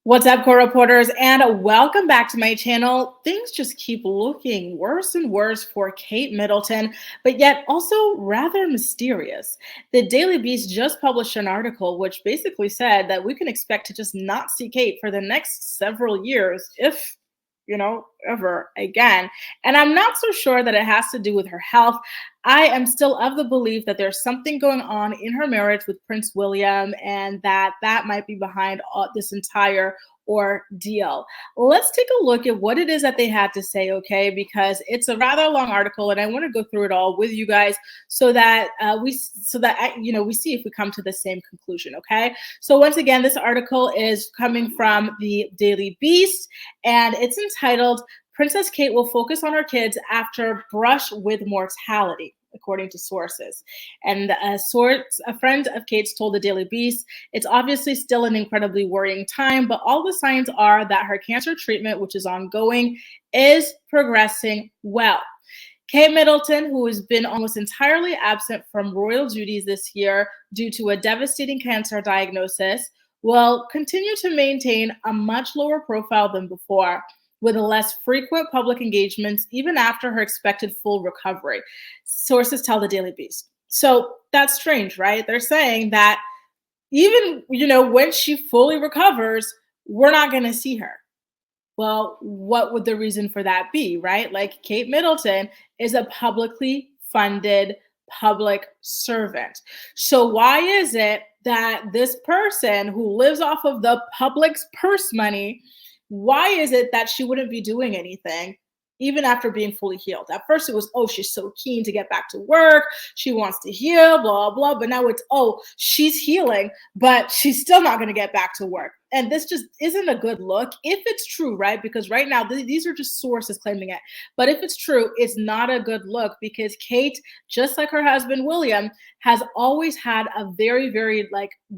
What's up, core reporters, and welcome back to my channel. Things just keep looking worse and worse for Kate Middleton, but yet also rather mysterious. The Daily Beast just published an article which basically said that we can expect to just not see Kate for the next several years, if ever again. And I'm not so sure that it has to do with her health. I am still of the belief that there's something going on in her marriage with Prince William, and that might be behind this entire ordeal. Let's take a look at what it is that they had to say, okay? Because it's a rather long article, and I want to go through it all with you guys so that we see if we come to the same conclusion, okay? So once again, this article is coming from the Daily Beast, and it's entitled "Princess Kate will focus on her kids after brush with mortality," according to sources. And a friend of Kate's told the Daily Beast, "It's obviously still an incredibly worrying time, but all the signs are that her cancer treatment, which is ongoing, is progressing well." Kate Middleton, who has been almost entirely absent from royal duties this year due to a devastating cancer diagnosis, will continue to maintain a much lower profile than before, with less frequent public engagements even after her expected full recovery, sources tell the Daily Beast. So that's strange, right? They're saying that even, when she fully recovers, we're not going to see her. Well, what would the reason for that be, right? Like, Kate Middleton is a publicly funded public servant. So why is it that this person who lives off of the public's purse money, why is it that she wouldn't be doing anything even after being fully healed? At first it was, oh, she's so keen to get back to work, she wants to heal, blah, blah. But now it's, oh, she's healing, but she's still not going to get back to work. And this just isn't a good look if it's true, right? Because right now, these are just sources claiming it. But if it's true, it's not a good look, because Kate, just like her husband, William, has always had a very, very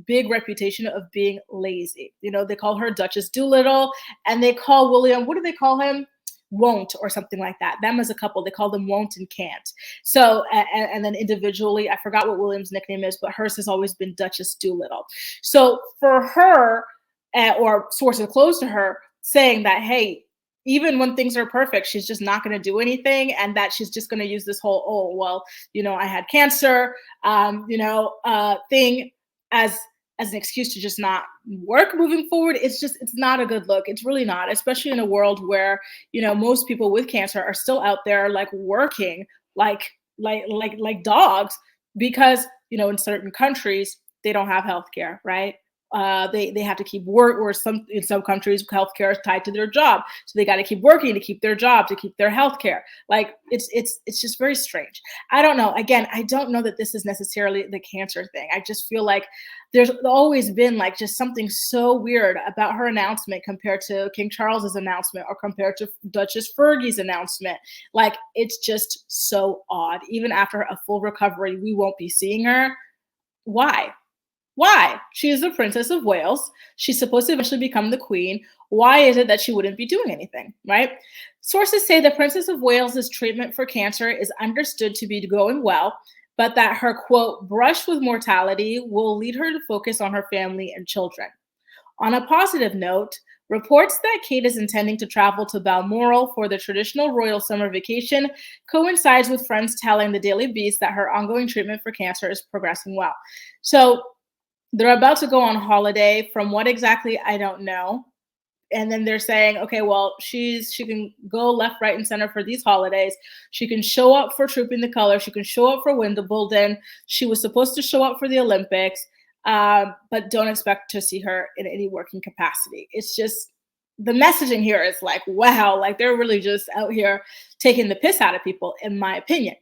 big reputation of being lazy. They call her Duchess Doolittle, and they call William, what do they call him? Won't, or something like that. Them as a couple, they call them won't and can't. So, and then individually, I forgot what William's nickname is, but hers has always been Duchess Doolittle. So for her, or sources close to her, saying that, hey, even when things are perfect, she's just not going to do anything, and that she's just going to use this whole, oh, well, I had cancer, thing as an excuse to just not work moving forward. It's not a good look. It's really not, especially in a world where, most people with cancer are still out there working like dogs, because, in certain countries, they don't have healthcare, right? They have to keep work, or in some countries healthcare is tied to their job, so they got to keep working to keep their job, to keep their healthcare. It's just very strange. I don't know. Again, I don't know that this is necessarily the cancer thing. I just feel like there's always been just something so weird about her announcement compared to King Charles's announcement, or compared to Duchess Fergie's announcement. It's just so odd. Even after a full recovery, we won't be seeing her. Why? Why? She is the Princess of Wales. She's supposed to eventually become the queen. Why is it that she wouldn't be doing anything, right? Sources say the Princess of Wales's treatment for cancer is understood to be going well, but that her, quote, brush with mortality will lead her to focus on her family and children. On a positive note, reports that Kate is intending to travel to Balmoral for the traditional royal summer vacation coincides with friends telling the Daily Beast that her ongoing treatment for cancer is progressing well. So they're about to go on holiday. From what exactly, I don't know. And then they're saying, okay, well, she can go left, right, and center for these holidays. She can show up for Trooping the Color. She can show up for Wimbledon. She was supposed to show up for the Olympics, but don't expect to see her in any working capacity. It's just, the messaging here is wow, they're really just out here taking the piss out of people, in my opinion.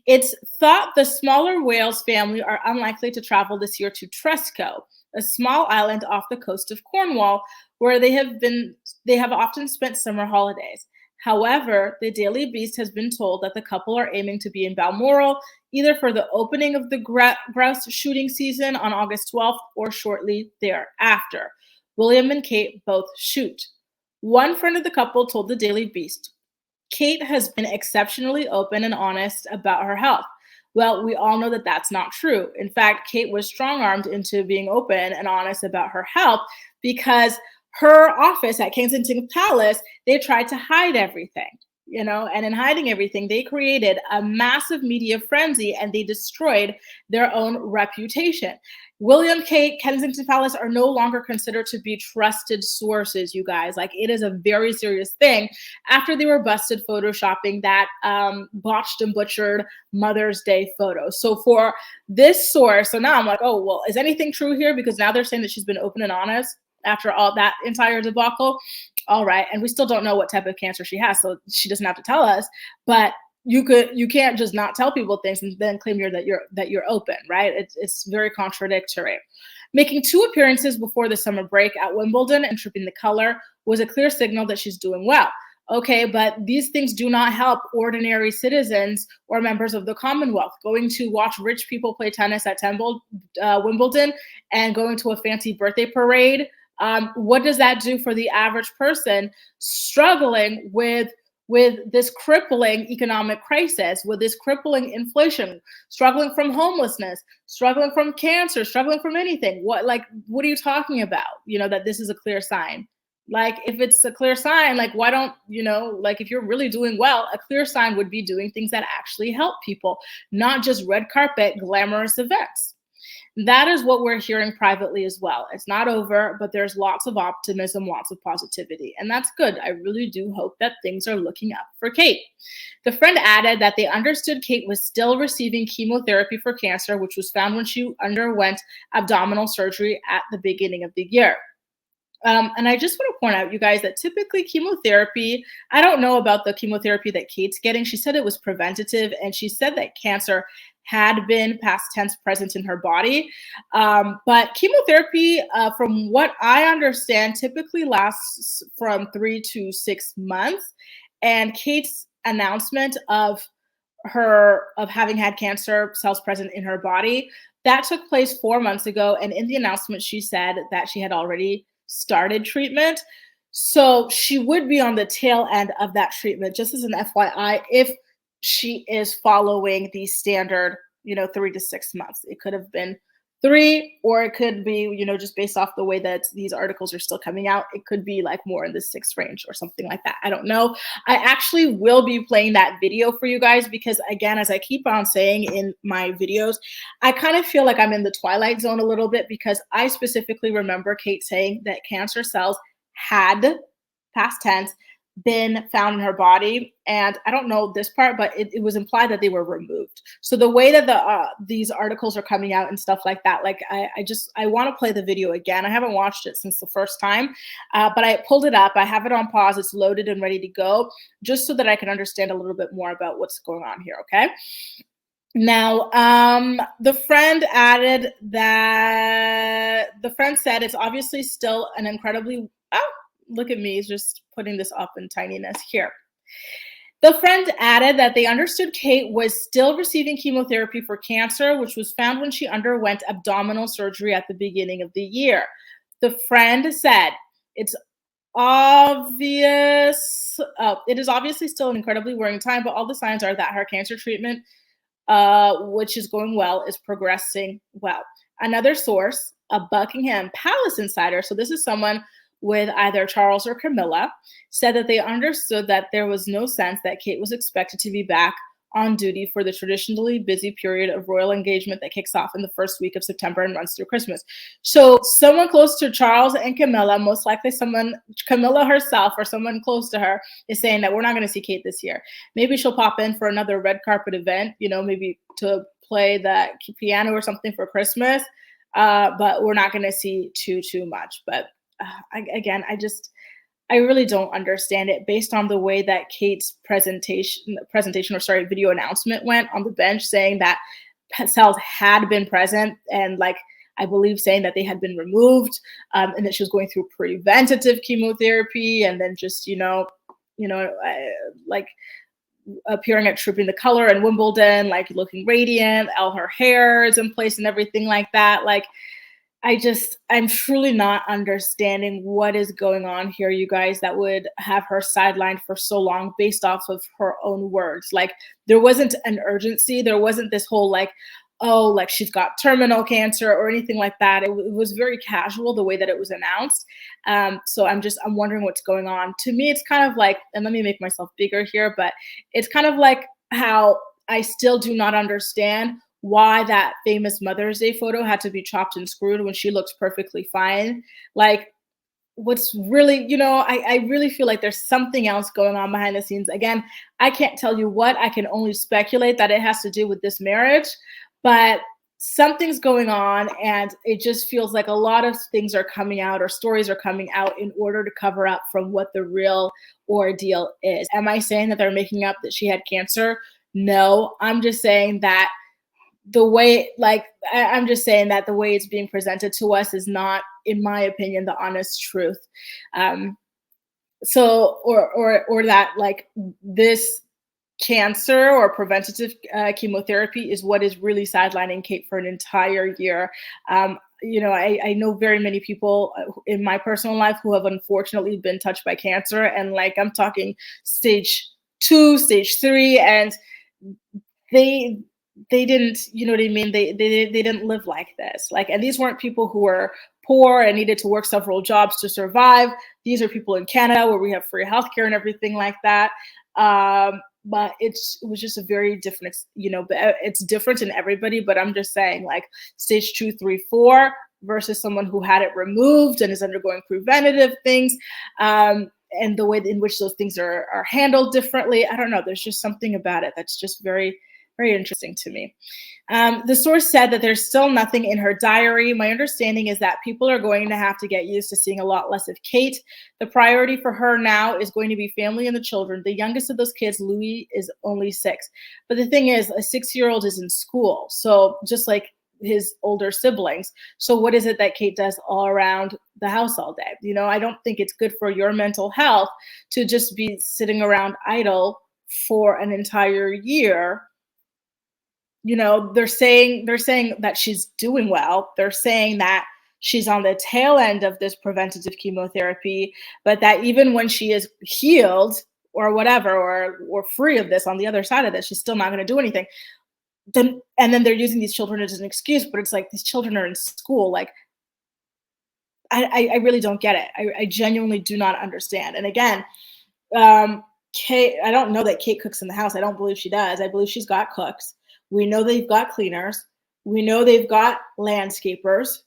It's thought the smaller Wales family are unlikely to travel this year to Tresco, a small island off the coast of Cornwall, where they have often spent summer holidays. However, the Daily Beast has been told that the couple are aiming to be in Balmoral either for the opening of the grouse shooting season on August 12th or shortly thereafter. William and Kate both shoot. One friend of the couple told the Daily Beast, "Kate has been exceptionally open and honest about her health." Well, we all know that that's not true. In fact, Kate was strong-armed into being open and honest about her health because her office at Kensington Palace, they tried to hide everything, and in hiding everything, they created a massive media frenzy and they destroyed their own reputation. William Kate, Kensington Palace are no longer considered to be trusted sources, you guys. Like, it is a very serious thing after they were busted photoshopping that botched and butchered Mother's Day photo. So for this source, so now I'm like, oh, well, is anything true here? Because now they're saying that she's been open and honest after all that entire debacle. All right, and we still don't know what type of cancer she has, so she doesn't have to tell us. But you can't just not tell people things and then claim you're open, right? It's very contradictory. Making 2 appearances before the summer break at Wimbledon and tripping the color was a clear signal that she's doing well. Okay, but these things do not help ordinary citizens or members of the Commonwealth. Going to watch rich people play tennis at Wimbledon and going to a fancy birthday parade, what does that do for the average person struggling with this crippling economic crisis, with this crippling inflation, struggling from homelessness, struggling from cancer, struggling from anything? What are you talking about? That this is a clear sign. Like, if it's a clear sign, like, why don't, like, if you're really doing well, a clear sign would be doing things that actually help people, not just red carpet, glamorous events. That is what we're hearing privately as well. It's not over, but there's lots of optimism, lots of positivity, and that's good. I really do hope that things are looking up for Kate. The friend added that they understood Kate was still receiving chemotherapy for cancer, which was found when she underwent abdominal surgery at the beginning of the year. And I just want to point out, you guys, that typically chemotherapy, I don't know about the chemotherapy that Kate's getting. She said it was preventative, and she said that cancer had been past tense present in her body. But chemotherapy, from what I understand, typically lasts from 3 to 6 months. And Kate's announcement of having had cancer cells present in her body, that took place 4 months ago. And in the announcement, she said that she had already started treatment. So she would be on the tail end of that treatment, just as an FYI, if she is following the standard, 3 to 6 months. It could have been 3, or it could be, just based off the way that these articles are still coming out, it could be like more in the 6 range or something like that. I don't know. I actually will be playing that video for you guys because, again, as I keep on saying in my videos, I kind of feel like I'm in the twilight zone a little bit, because I specifically remember Kate saying that cancer cells had, past tense, been found in her body. And I don't know this part, but it was implied that they were removed. So the way that these articles are coming out and stuff like that, like, I want to play the video again. I haven't watched it since the first time, but I pulled it up. I have it on pause. It's loaded and ready to go, just so that I can understand a little bit more about what's going on here. Okay. Now, the friend added that the friend said it's obviously still an incredibly, look at me, just putting this up in tininess here. The friend added that they understood Kate was still receiving chemotherapy for cancer, which was found when she underwent abdominal surgery at the beginning of the year. The friend said, it is obviously still an incredibly worrying time, but all the signs are that her cancer treatment, which is going well, is progressing well. Another source, a Buckingham Palace insider, so this is someone with either Charles or Camilla, said that they understood that there was no sense that Kate was expected to be back on duty for the traditionally busy period of royal engagement that kicks off in the first week of September and runs through Christmas. So someone close to Charles and Camilla, most likely Camilla herself or someone close to her, is saying that we're not going to see Kate this year. Maybe she'll pop in for another red carpet event, maybe to play the piano or something for Christmas, but we're not going to see too much. But I really don't understand it based on the way that Kate's video announcement went on the bench, saying that cells had been present, and I believe saying that they had been removed, and that she was going through preventative chemotherapy, and then just appearing at Tripping the Color in Wimbledon, looking radiant, all her hair is in place and everything like that. I'm truly not understanding what is going on here, you guys, that would have her sidelined for so long based off of her own words. There wasn't an urgency. There wasn't this whole oh, like she's got terminal cancer or anything like that. It was very casual the way that it was announced. So I'm wondering what's going on. To me, it's kind of like, and let me make myself bigger here, but it's kind of like how I still do not understand why that famous Mother's Day photo had to be chopped and screwed when she looks perfectly fine. Like, what's really, I really feel like there's something else going on behind the scenes. Again, I can't tell you what. I can only speculate that it has to do with this marriage, but something's going on, and it just feels like a lot of things are coming out, or stories are coming out, in order to cover up from what the real ordeal is. Am I saying that they're making up that she had cancer? No, I'm just saying that the way, like, I'm just saying that the way it's being presented to us is not, in my opinion, the honest truth. Um, so, or that, like, this cancer or preventative chemotherapy is what is really sidelining Kate for an entire year. I know very many people in my personal life who have unfortunately been touched by cancer, and like I'm talking stage 2, stage 3, and they they didn't, you know what I mean, they didn't live like this. Like, and these weren't people who were poor and needed to work several jobs to survive. These are people in Canada where we have free healthcare and everything like that. But it was just a very different but it's different in everybody. But I'm just saying, like, stage 2, 3, 4 versus someone who had it removed and is undergoing preventative things, and the way in which those things are handled differently. I don't know. There's just something about it that's just very, very interesting to me. The source said that there's still nothing in her diary. My understanding is that people are going to have to get used to seeing a lot less of Kate. The priority for her now is going to be family and the children. The youngest of those kids, Louis, is only 6. But the thing is, a 6-year-old is in school. So just like his older siblings. So what is it that Kate does all around the house all day? I don't think it's good for your mental health to just be sitting around idle for an entire year. They're saying that she's doing well. They're saying that she's on the tail end of this preventative chemotherapy, but that even when she is healed or whatever, or free of this, on the other side of this, she's still not going to do anything. And then they're using these children as an excuse, but it's like these children are in school. Like, I really don't get it. I genuinely do not understand. And again, Kate, I don't know that Kate cooks in the house. I don't believe she does. I believe she's got cooks. We know they've got cleaners. We know they've got landscapers.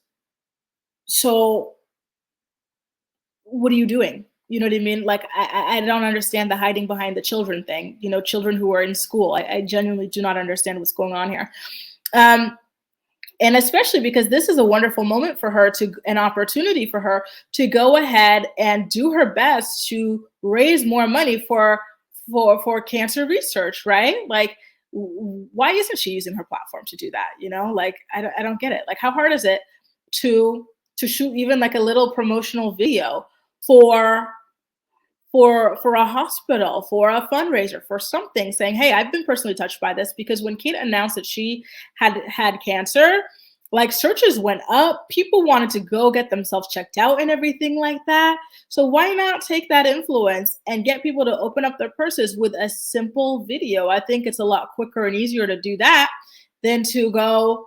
So what are you doing? You know what I mean? Like, I don't understand the hiding behind the children thing. Children who are in school. I genuinely do not understand what's going on here. And especially because this is a wonderful moment for her, an opportunity for her to go ahead and do her best to raise more money for cancer research, right? Why isn't she using her platform to do that? Like, I don't get it. Like, how hard is it to shoot even like a little promotional video for a hospital, for a fundraiser, for something, saying, hey, I've been personally touched by this? Because when Kate announced that she had cancer, like, searches went up. People wanted to go get themselves checked out and everything like that. So why not take that influence and get people to open up their purses with a simple video? I think it's a lot quicker and easier to do that than to go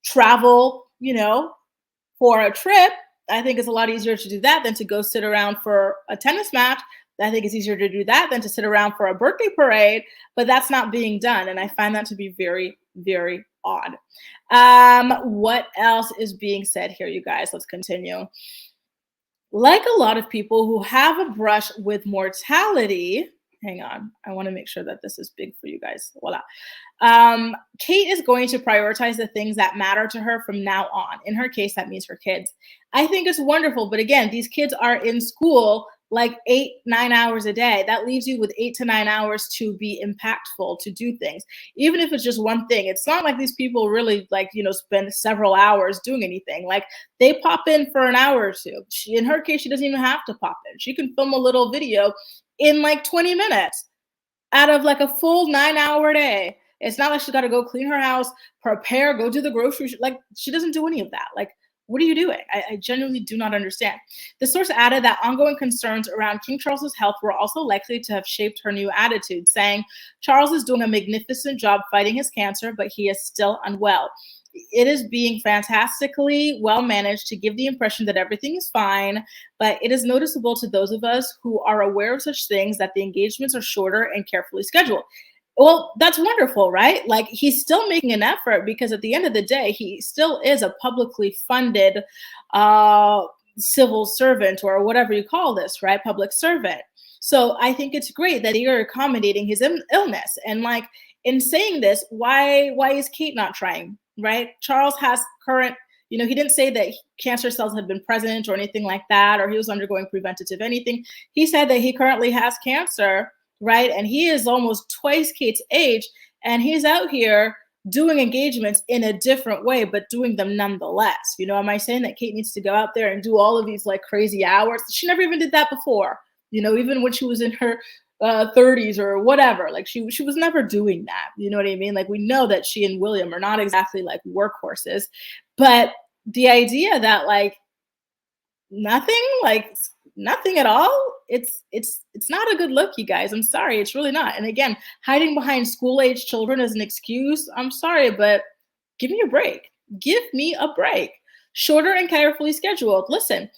travel, for a trip. I think it's a lot easier to do that than to go sit around for a tennis match. I think it's easier to do that than to sit around for a birthday parade, but that's not being done. And I find that to be very, very odd. What else is being said here, you guys? Let's continue. Like a lot of people who have a brush with mortality, hang on, I want to make sure that this is big for you guys. Voila. Kate is going to prioritize the things that matter to her from now on. In her case, that means her kids. I think it's wonderful. But again, these kids are in school like 8-9 hours a day. That leaves you with 8 to 9 hours to be impactful, to do things. Even if it's just one thing, it's not like these people really spend several hours doing anything. Like, they pop in for an hour or two. In her case, she doesn't even have to pop in. She can film a little video in like 20 minutes out of like a full 9-hour day. It's not like she's got to go clean her house, prepare, go do the grocery. Like, she doesn't do any of that. Like, What are you doing? I genuinely do not understand. The source added that ongoing concerns around King Charles's health were also likely to have shaped her new attitude, saying, Charles is doing a magnificent job fighting his cancer, but he is still unwell. It is being fantastically well managed to give the impression that everything is fine, but it is noticeable to those of us who are aware of such things that the engagements are shorter and carefully scheduled. Well, that's wonderful, right? Like he's still making an effort because at the end of the day, he still is a publicly funded uh, civil servant or whatever you call this, right? Public servant. So I think it's great that you're accommodating his illness. And like in saying this, why is Kate not trying, right? Charles has current, he didn't say that cancer cells had been present or anything like that, or he was undergoing preventative anything. He said that he currently has cancer, right? And he is almost twice Kate's age, and he's out here doing engagements in a different way, but doing them nonetheless. Am I saying that Kate needs to go out there and do all of these like crazy hours? She never even did that before, even when she was in her 30s or whatever. Like she was never doing that. You know what I mean? Like we know that she and William are not exactly like workhorses, but the idea that like nothing at all, it's not a good look, you guys. I'm sorry, it's really not. And again, hiding behind school age children as an excuse, I'm sorry, but give me a break. Give me a break. Shorter and carefully scheduled. Listen,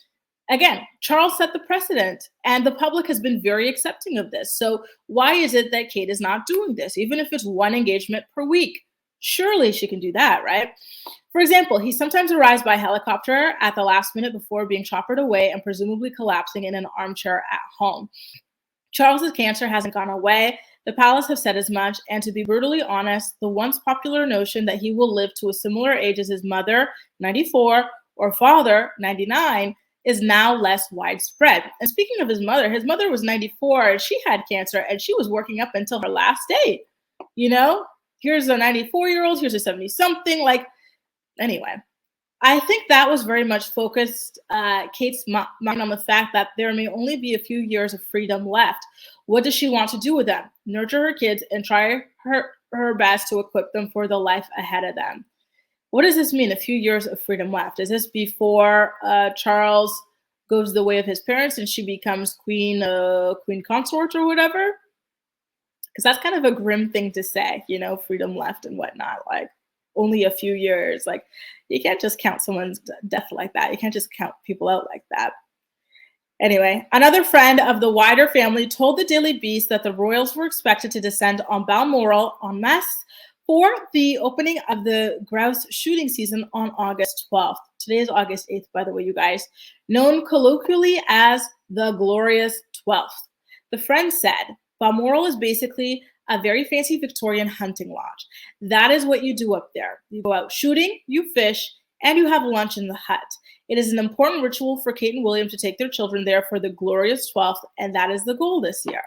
again, Charles set the precedent and the public has been very accepting of this. So why is it that Kate is not doing this, even if it's one engagement per week? Surely she can do that, right? For example, he sometimes arrives by helicopter at the last minute before being choppered away and presumably collapsing in an armchair at home. Charles's cancer hasn't gone away. The palace have said as much, and to be brutally honest, the once popular notion that he will live to a similar age as his mother, 94, or father, 99, is now less widespread. And speaking of his mother was 94, and she had cancer, and she was working up until her last day. Here's a 94-year-old, here's a 70-something, like, anyway, I think that was very much focused Kate's mind on the fact that there may only be a few years of freedom left. What does she want to do with them? Nurture her kids and try her best to equip them for the life ahead of them. What does this mean, a few years of freedom left? Is this before Charles goes the way of his parents and she becomes queen consort or whatever? Because that's kind of a grim thing to say, freedom left and whatnot. Like, only a few years. Like, you can't just count someone's death like that. You can't just count people out like that. Anyway, another friend of the wider family told the Daily Beast that the royals were expected to descend on Balmoral en masse for the opening of the grouse shooting season on August 12th. Today is August 8th, by the way, you guys. Known colloquially as the Glorious 12th. The friend said, Balmoral is basically a very fancy Victorian hunting lodge. That is what you do up there. You go out shooting, you fish, and you have lunch in the hut. It is an important ritual for Kate and William to take their children there for the glorious 12th, and that is the goal this year.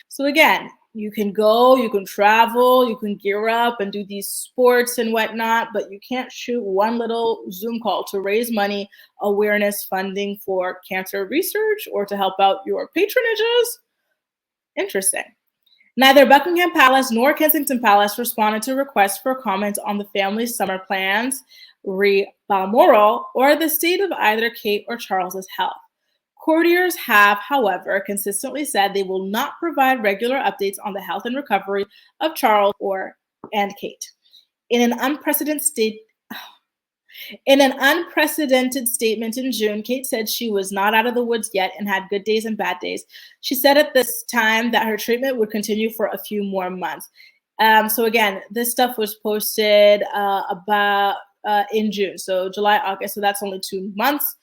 So again, you can go, you can travel, you can gear up and do these sports and whatnot, but you can't shoot one little Zoom call to raise money, awareness, funding for cancer research, or to help out your patronages. Interesting. Neither Buckingham Palace nor Kensington Palace responded to requests for comment on the family's summer plans, re Balmoral, or the state of either Kate or Charles's health. Courtiers have, however, consistently said they will not provide regular updates on the health and recovery of Charles and Kate. In an unprecedented statement in June, Kate said she was not out of the woods yet and had good days and bad days. She said at this time that her treatment would continue for a few more months. So again, this stuff was posted about in June, so July, August. So that's only 2 months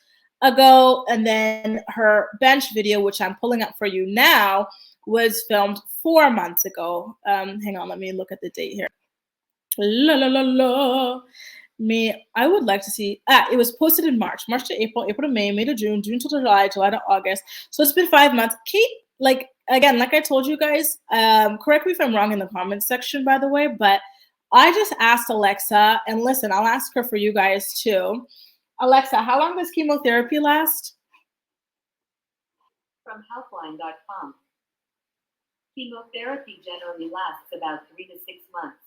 ago. And then her bench video, which I'm pulling up for you now, was filmed 4 months ago. Hang on, let me look at the date here. I would like to see, it was posted in March to April, April to May, May to June, June to July, July to August. So it's been 5 months. Kate, like I told you guys, correct me if I'm wrong in the comments section, by the way, but I just asked Alexa, and listen, I'll ask her for you guys too. Alexa, how long does chemotherapy last? From healthline.com. Chemotherapy generally lasts about 3 to 6 months.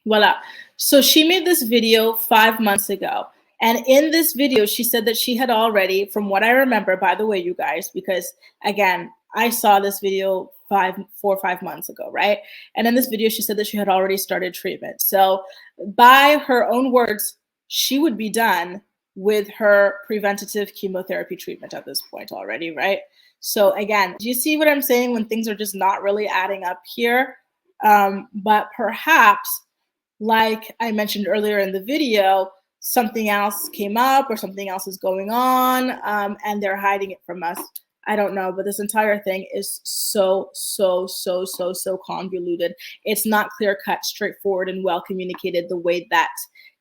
Voila. So she made this video 5 months ago. And in this video, she said that she had already, from what I remember, by the way, you guys, because again, I saw this video 4 or 5 months ago, right? And in this video, she said that she had already started treatment. So by her own words, she would be done with her preventative chemotherapy treatment at this point already, right? So again, do you see what I'm saying when things are just not really adding up here? But perhaps, like I mentioned earlier in the video, something else came up or something else is going on, and they're hiding it from us. I don't know, but this entire thing is so convoluted. It's not clear cut, straightforward, and well communicated the way that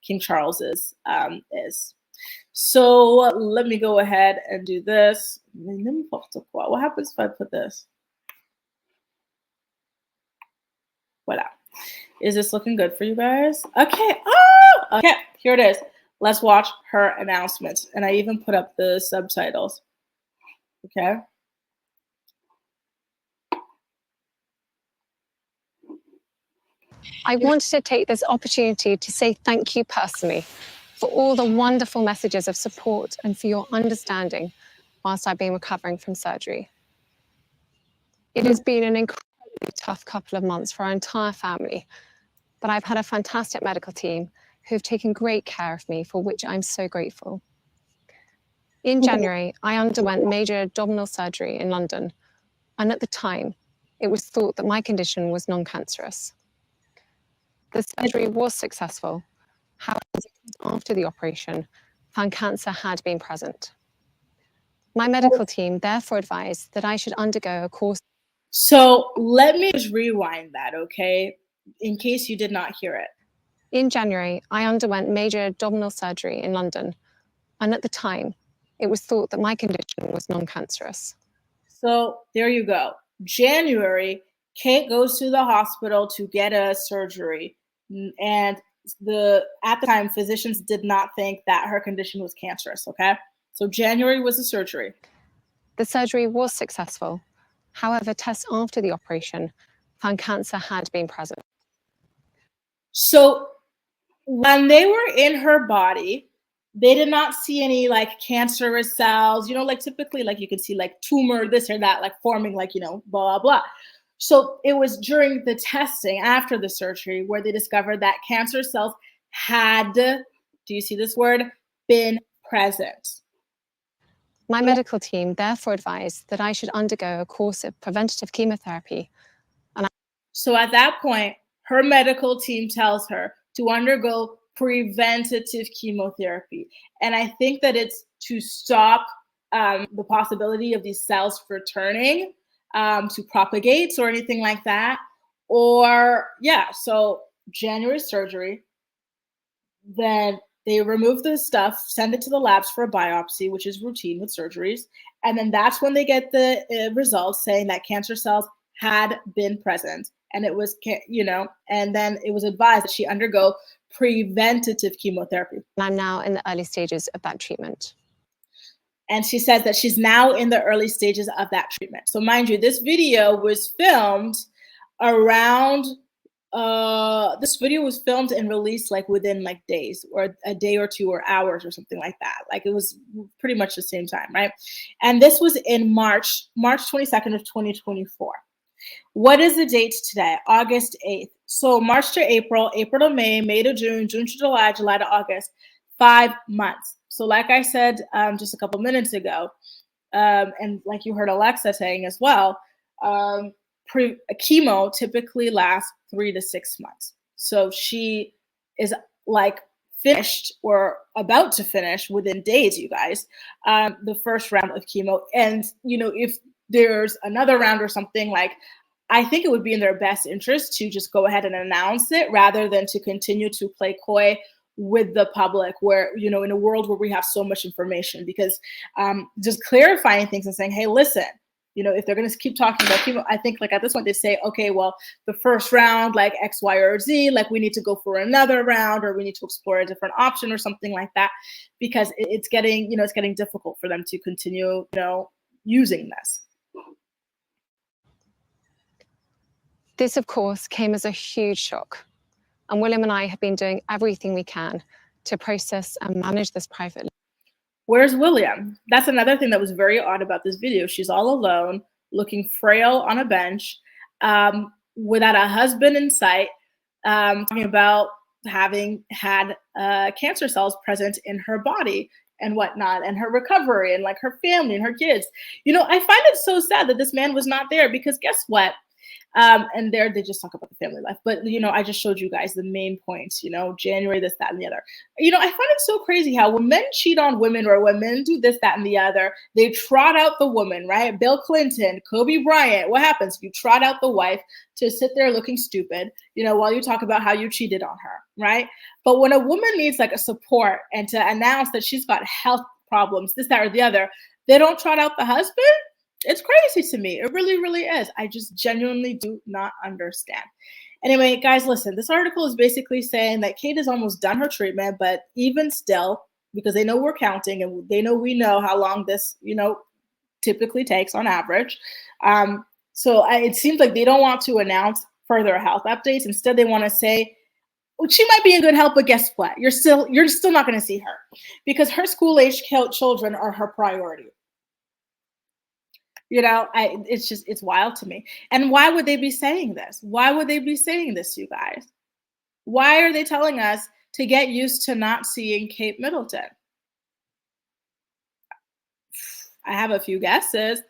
King Charles's is. So let me go ahead and do this. What happens if I put this? Voila. Is this looking good for you guys? Okay. Oh, okay. Here it is. Let's watch her announcements. And I even put up the subtitles. Okay. I wanted to take this opportunity to say thank you personally for all the wonderful messages of support and for your understanding whilst I've been recovering from surgery. It has been an incredibly tough couple of months for our entire family, but I've had a fantastic medical team who have taken great care of me, for which I'm so grateful. In January, I underwent major abdominal surgery in London, and at the time, it was thought that my condition was non-cancerous. The surgery was successful. However, after the operation, found cancer had been present. My medical team therefore advised that I should undergo a course. So let me just rewind that, okay, in case you did not hear it. In January, I underwent major abdominal surgery in London, and at the time, it was thought that my condition was non-cancerous. So there you go. January, Kate goes to the hospital to get a surgery, and at the time, physicians did not think that her condition was cancerous, okay? So January was the surgery. The surgery was successful. However, tests after the operation found cancer had been present. So when they were in her body, they did not see any like cancerous cells, you know, like typically like you could see like tumor, this or that, like forming like, you know, blah, blah, blah. So it was during the testing after the surgery where they discovered that cancer cells had, do you see this word, been present. My medical team therefore advised that I should undergo a course of preventative chemotherapy. So at that point, her medical team tells her to undergo preventative chemotherapy. And I think that it's to stop the possibility of these cells returning to propagate or anything like that. Or, yeah, so January surgery, then they remove the stuff, send it to the labs for a biopsy, which is routine with surgeries. And then that's when they get the results saying that cancer cells had been present. And it was, you know, and then it was advised that she undergo preventative chemotherapy. I'm now in the early stages of that treatment. And she says that she's now in the early stages of that treatment. So mind you, this video was filmed around, this video was filmed and released like within like days or a day or two or hours or something like that. Like it was pretty much the same time, right? And this was in March 22nd of 2024. What is the date today? August 8th. So March to April, April to May, May to June, June to July, July to August, 5 months. So like I said just a couple minutes ago, and like you heard Alexa saying as well, chemo typically lasts 3 to 6 months. So she is like finished or about to finish within days, you guys, the first round of chemo. And, you know, if there's another round or something, like I think it would be in their best interest to just go ahead and announce it rather than to continue to play coy with the public, where, you know, in a world where we have so much information, because just clarifying things and saying, hey, listen, you know, if they're going to keep talking about chemo, I think like at this point they say, okay, well, the first round, like X, Y, or Z, like we need to go for another round, or we need to explore a different option or something like that, because it's getting, you know, it's getting difficult for them to continue, you know, using this. This, of course, came as a huge shock, and William and I have been doing everything we can to process and manage this privately. Where's William? That's another thing that was very odd about this video. She's all alone, looking frail on a bench, without a husband in sight, talking about having had cancer cells present in her body and whatnot, and her recovery, and like her family and her kids. You know, I find it so sad that this man was not there, because guess what? And there they just talk about the family life. But, you know, I just showed you guys the main points, you know, January, this, that, and the other. You know, I find it so crazy how when men cheat on women, or when men do this, that, and the other, they trot out the woman, right? Bill Clinton, Kobe Bryant, what happens? You trot out the wife to sit there looking stupid, you know, while you talk about how you cheated on her, right? But when a woman needs like a support and to announce that she's got health problems, this, that, or the other, they don't trot out the husband. It's crazy to me. It really, really is. I just genuinely do not understand. Anyway, guys, listen, this article is basically saying that Kate has almost done her treatment, but even still, because they know we're counting and they know we know how long this, you know, typically takes on average. It seems like they don't want to announce further health updates. Instead, they want to say, well, she might be in good health, but guess what? You're still not going to see her, because her school-age children are her priority. You know, it's wild to me. And why would they be saying this? Why would they be saying this, you guys? Why are they telling us to get used to not seeing Kate Middleton? I have a few guesses,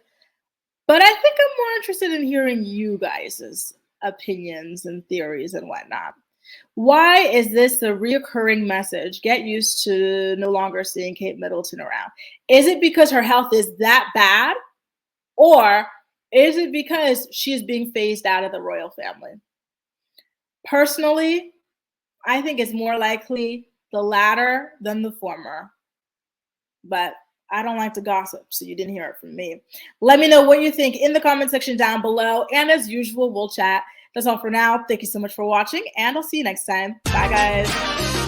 but I think I'm more interested in hearing you guys' opinions and theories and whatnot. Why is this a reoccurring message? Get used to no longer seeing Kate Middleton around. Is it because her health is that bad? Or is it because she's being phased out of the royal family? Personally, I think it's more likely the latter than the former. But I don't like to gossip, so you didn't hear it from me. Let me know what you think in the comment section down below. And as usual, we'll chat. That's all for now. Thank you so much for watching, and I'll see you next time. Bye, guys.